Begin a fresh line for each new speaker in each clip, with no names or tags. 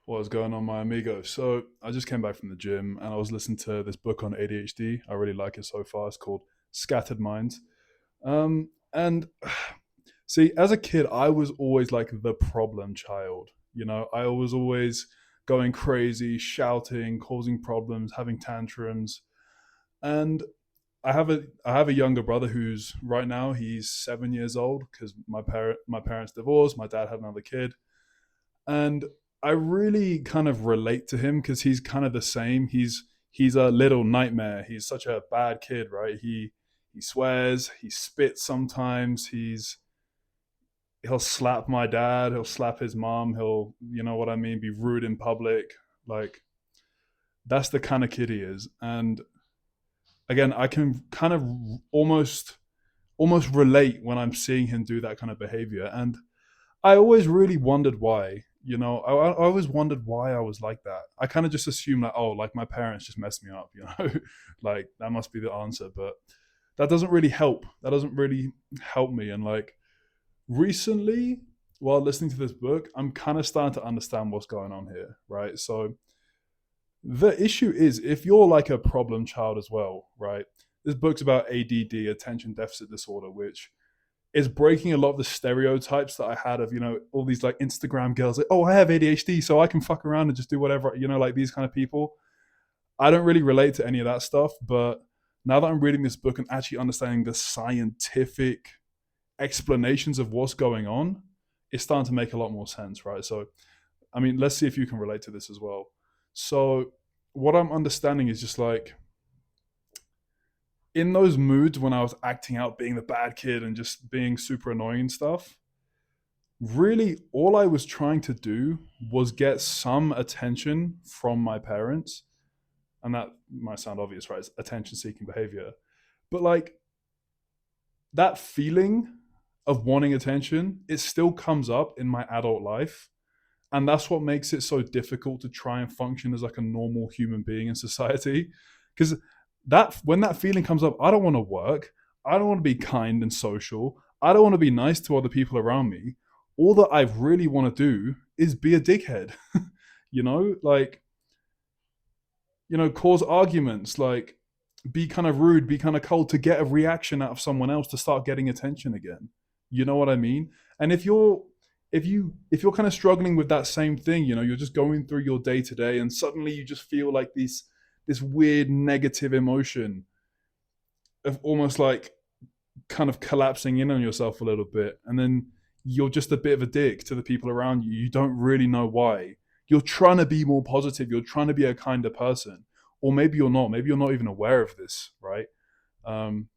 What's going on, my amigo? So I just came back from the gym and I was listening to this book on ADHD. I really like it so far. It's called Scattered Minds. And see, as a kid, I was always like the problem child. I was always going crazy, shouting, causing problems, having tantrums. And I have a younger brother who's right now he's 7 years old because my parents divorced. My dad had another kid, and I really kind of relate to him because he's kind of the same. He's a little nightmare. He's such a bad kid, right? He swears, he spits sometimes. He'll slap my dad, he'll slap his mom, he'll, you know what I mean, be rude in public. Like, that's the kind of kid he is. And again, I can kind of almost relate when I'm seeing him do that kind of behavior. And I always really wondered why. I always wondered why I was like that. I kind of just assumed that, oh, like my parents just messed me up, like that must be the answer. But that doesn't really help. That doesn't really help me. And like recently, while listening to this book, I'm kind of starting to understand what's going on here, right? So the issue is if you're like a problem child as well, right? This book's about ADD, attention deficit disorder, which is breaking a lot of the stereotypes that I had of, all these like Instagram girls like, oh, I have ADHD, so I can fuck around and just do whatever, like these kind of people. I don't really relate to any of that stuff, but now that I'm reading this book and actually understanding the scientific explanations of what's going on, it's starting to make a lot more sense, right? So, I mean, let's see if you can relate to this as well. So, what I'm understanding is just like in those moods when I was acting out being the bad kid and just being super annoying and stuff, really all I was trying to do was get some attention from my parents. And that might sound obvious, right? It's attention seeking behavior. But like that feeling of wanting attention, it still comes up in my adult life. And that's what makes it so difficult to try and function as like a normal human being in society. Because that when that feeling comes up, I don't want to work. I don't want to be kind and social. I don't want to be nice to other people around me. All that I really want to do is be a dickhead. Like, cause arguments, like be kind of rude, be kind of cold to get a reaction out of someone else to start getting attention again. You know what I mean? And if you're kind of struggling with that same thing, you're just going through your day to day and suddenly you just feel like this weird negative emotion of almost like kind of collapsing in on yourself a little bit, and then you're just a bit of a dick to the people around you. You don't really know why. You're trying to be more positive, you're trying to be a kinder person, or maybe you're not. Maybe you're not even aware of this, right? um,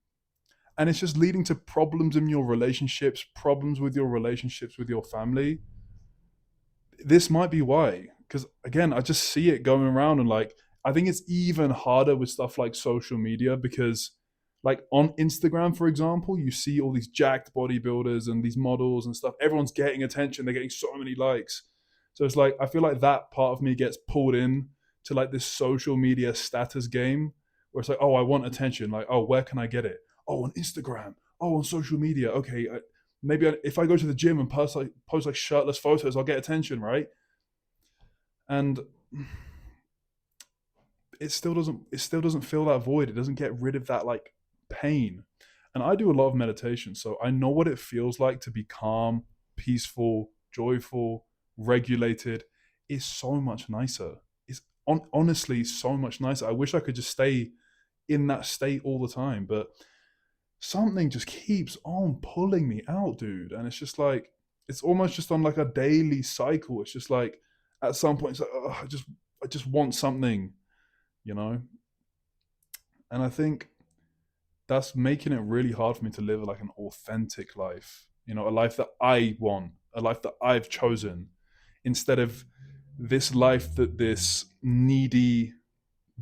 and it's just leading to problems in your relationships, problems with your relationships with your family. This might be why, because again, I just see it going around. And like I think it's even harder with stuff like social media, because like on Instagram, for example, you see all these jacked bodybuilders and these models and stuff. Everyone's getting attention, they're getting so many likes. So it's like I feel like that part of me gets pulled in to like this social media status game where it's like, oh, I want attention. Like, oh, where can I get it? Oh, on Instagram. Oh, on social media. Okay, maybe if I go to the gym and post like shirtless photos, I'll get attention, right? And it still doesn't fill that void. It doesn't get rid of that like pain. And I do a lot of meditation, so I know what it feels like to be calm, peaceful, joyful, regulated. It's so much nicer. It's honestly so much nicer. I wish I could just stay in that state all the time, but something just keeps on pulling me out, dude. And it's just like it's almost just on like a daily cycle. It's just like at some point it's like, oh, I just want something, you know. And I think that's making it really hard for me to live like an authentic life, a life that I want, a life that I've chosen, instead of this life that this needy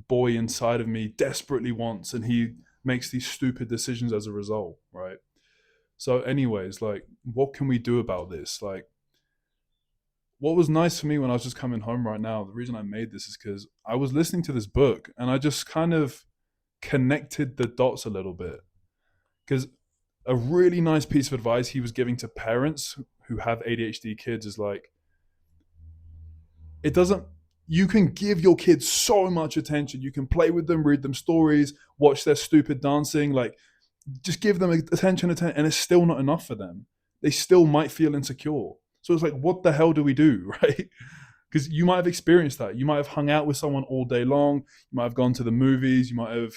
boy inside of me desperately wants, and he makes these stupid decisions as a result, right? So, anyways, like, what can we do about this? Like, what was nice for me when I was just coming home right now, the reason I made this is because I was listening to this book and I just kind of connected the dots a little bit. Because a really nice piece of advice he was giving to parents who have ADHD kids is like, It doesn't, you can give your kids so much attention. You can play with them, read them stories, watch their stupid dancing, like just give them attention, and it's still not enough for them. They still might feel insecure. So it's like, what the hell do we do, right? Because you might have experienced that. You might have hung out with someone all day long. You might have gone to the movies. You might have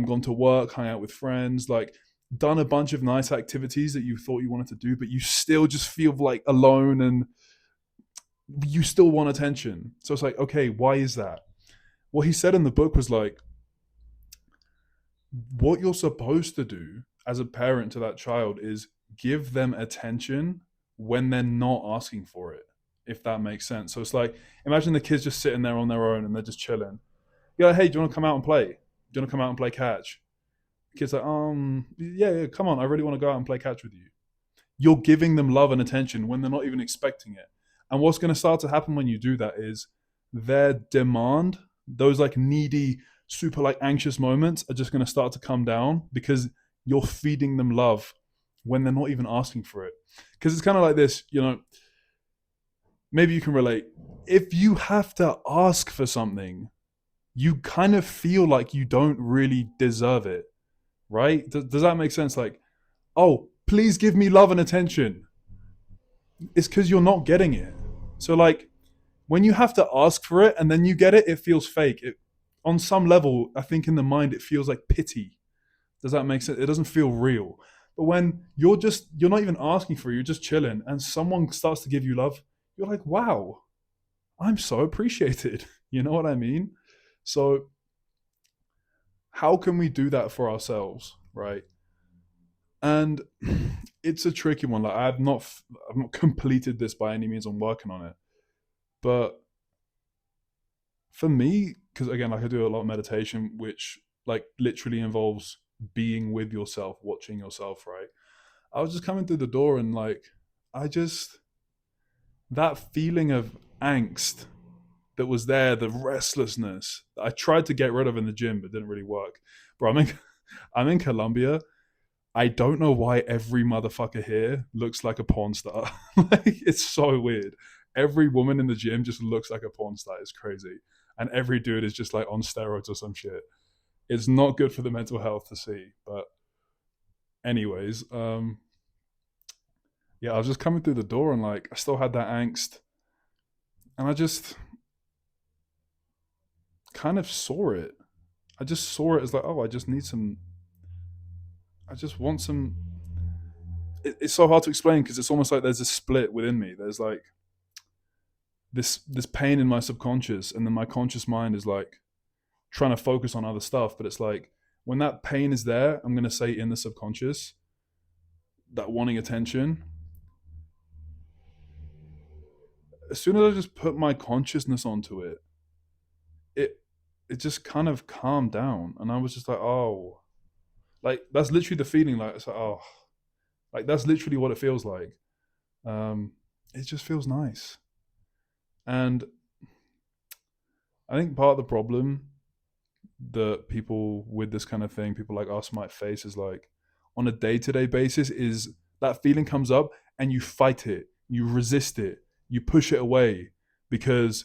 gone to work, hung out with friends, like done a bunch of nice activities that you thought you wanted to do, but you still just feel like alone and you still want attention. So it's like, okay, why is that? What he said in the book was like, what you're supposed to do as a parent to that child is give them attention when they're not asking for it, if that makes sense. So it's like, imagine the kids just sitting there on their own and they're just chilling. You're like, hey, do you want to come out and play? Do you want to come out and play catch? The kid's like, yeah, come on, I really want to go out and play catch with you. You're giving them love and attention when they're not even expecting it. And what's going to start to happen when you do that is their demand, those like needy, super like anxious moments are just going to start to come down because you're feeding them love when they're not even asking for it. Because it's kind of like this, maybe you can relate. If you have to ask for something, you kind of feel like you don't really deserve it, right? Does that make sense? Like, oh, please give me love and attention. It's because you're not getting it. So like when you have to ask for it and then you get it, it feels fake. On some level, I think in the mind it feels like pity. Does that make sense? It doesn't feel real. But when you're not even asking for it, you're just chilling and someone starts to give you love, you're like, wow, I'm so appreciated. You know what I mean? So how can we do that for ourselves, right? And it's a tricky one. Like I've not completed this by any means. I'm working on it. But for me, because again, like I do a lot of meditation, which like literally involves being with yourself, watching yourself, right? I was just coming through the door and like, I just, that feeling of angst that was there, the restlessness that I tried to get rid of in the gym, but didn't really work. Bro, I'm in Colombia. I don't know why every motherfucker here looks like a porn star. Like, it's so weird. Every woman in the gym just looks like a porn star. It's crazy. And every dude is just like on steroids or some shit. It's not good for the mental health to see. But anyways, yeah, I was just coming through the door and like I still had that angst. And I just kind of saw it. I just saw it as like, oh, I just want some. It's so hard to explain because it's almost like there's a split within me. There's like this pain in my subconscious, and then my conscious mind is like trying to focus on other stuff. But it's like when that pain is there, I'm gonna say in the subconscious, that wanting attention. As soon as I just put my consciousness onto it, it it just kind of calmed down, and I was just like, oh, like that's literally the feeling. Like it's like, oh, like that's literally what it feels like. Um, it just feels nice, and I think part of the problem that people with this kind of thing, people like us might face is like on a day-to-day basis is that feeling comes up and you fight it, you resist it, you push it away because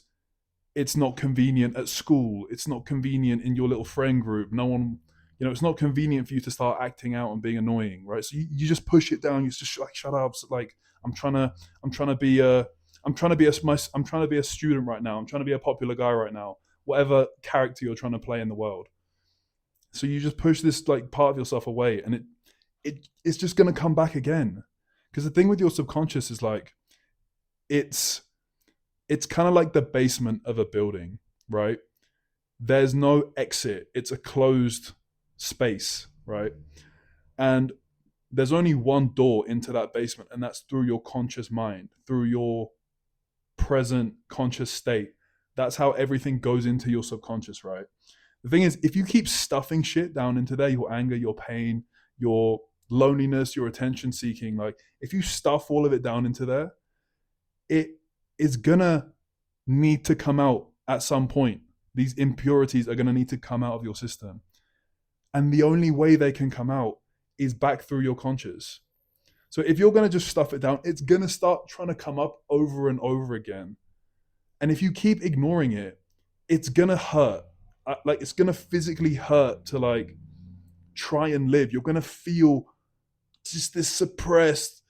it's not convenient at school, it's not convenient in your little friend group, no one, it's not convenient for you to start acting out and being annoying, right? So you just push it down, you just like shut up, so like I'm trying to be a I'm trying to be a student right now, I'm trying to be a popular guy right now, whatever character you're trying to play in the world. So you just push this like part of yourself away, and it's just gonna come back again. Because the thing with your subconscious is like it's it's kind of like the basement of a building, right? There's no exit. It's a closed space, right? And there's only one door into that basement, and that's through your conscious mind, through your present conscious state. That's how everything goes into your subconscious, right? The thing is, if you keep stuffing shit down into there, your anger, your pain, your loneliness, your attention seeking, like if you stuff all of it down into there, it is gonna need to come out at some point. These impurities are gonna need to come out of your system. And the only way they can come out is back through your conscious. So if you're gonna just stuff it down, it's gonna start trying to come up over and over again. And if you keep ignoring it, it's gonna hurt. Like it's gonna physically hurt to like try and live. You're gonna feel just this suppressed,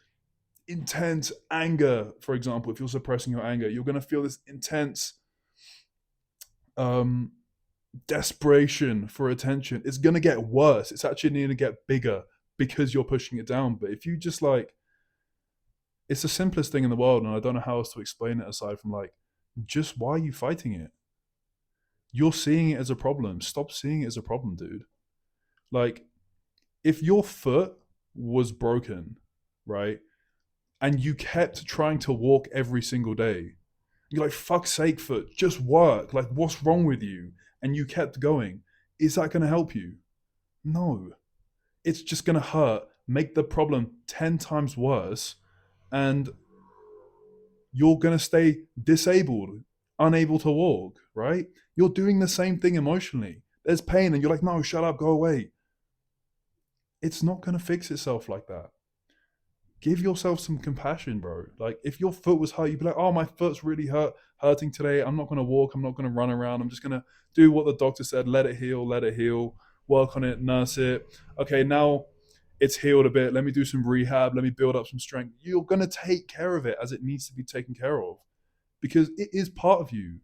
intense anger. For example, if you're suppressing your anger, you're gonna feel this intense um, desperation for attention. It's gonna get worse. It's actually gonna get bigger because you're pushing it down. But if you just like, it's the simplest thing in the world, and I don't know how else to explain it aside from like, just why are you fighting it? You're seeing it as a problem. Stop seeing it as a problem, dude. Like, if your foot was broken, right, and you kept trying to walk every single day, you're like, fuck's sake, foot, just work. Like, what's wrong with you? And you kept going. Is that going to help you? No. It's just going to hurt, make the problem 10 times worse, and you're going to stay disabled, unable to walk, right? You're doing the same thing emotionally. There's pain, and you're like, no, shut up, go away. It's not going to fix itself like that. Give yourself some compassion, bro. Like, if your foot was hurt, you'd be like, oh, my foot's really hurting today. I'm not going to walk. I'm not going to run around. I'm just going to do what the doctor said. Let it heal, work on it, nurse it. Okay, now it's healed a bit. Let me do some rehab. Let me build up some strength. You're going to take care of it as it needs to be taken care of because it is part of you.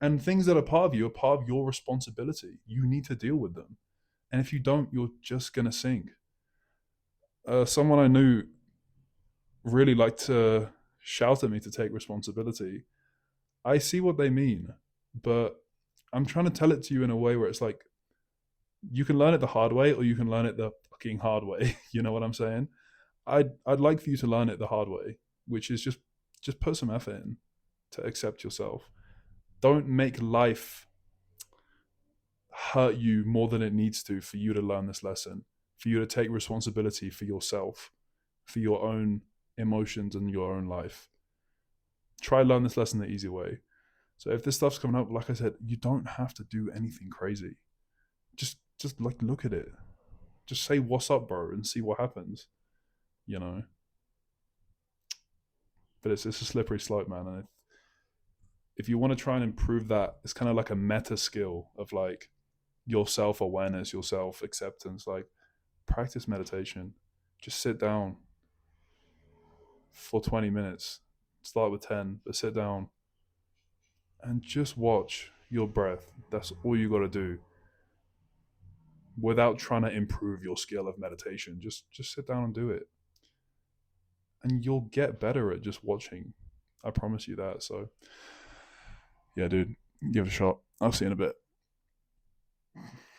And things that are part of you are part of your responsibility. You need to deal with them. And if you don't, you're just going to sink. Someone I knew really liked to shout at me to take responsibility. I see what they mean, but I'm trying to tell it to you in a way where it's like, you can learn it the hard way or you can learn it the fucking hard way. You know what I'm saying? I'd like for you to learn it the hard way, which is just put some effort in to accept yourself. Don't make life hurt you more than it needs to for you to learn this lesson, for you to take responsibility for yourself, for your own emotions and your own life. Try learn this lesson the easy way. So if this stuff's coming up, like I said, you don't have to do anything crazy. Just like look at it. Just say what's up, bro, and see what happens. You know. But it's a slippery slope, man. And if you want to try and improve that, it's kind of like a meta skill of like your self awareness, your self acceptance. Like practice meditation. Just sit down for 20 minutes. Start with 10, but sit down and just watch your breath. That's all you got to do without trying to improve your skill of meditation. Just sit down and do it. And you'll get better at just watching. I promise you that. So yeah, dude, give it a shot. I'll see you in a bit.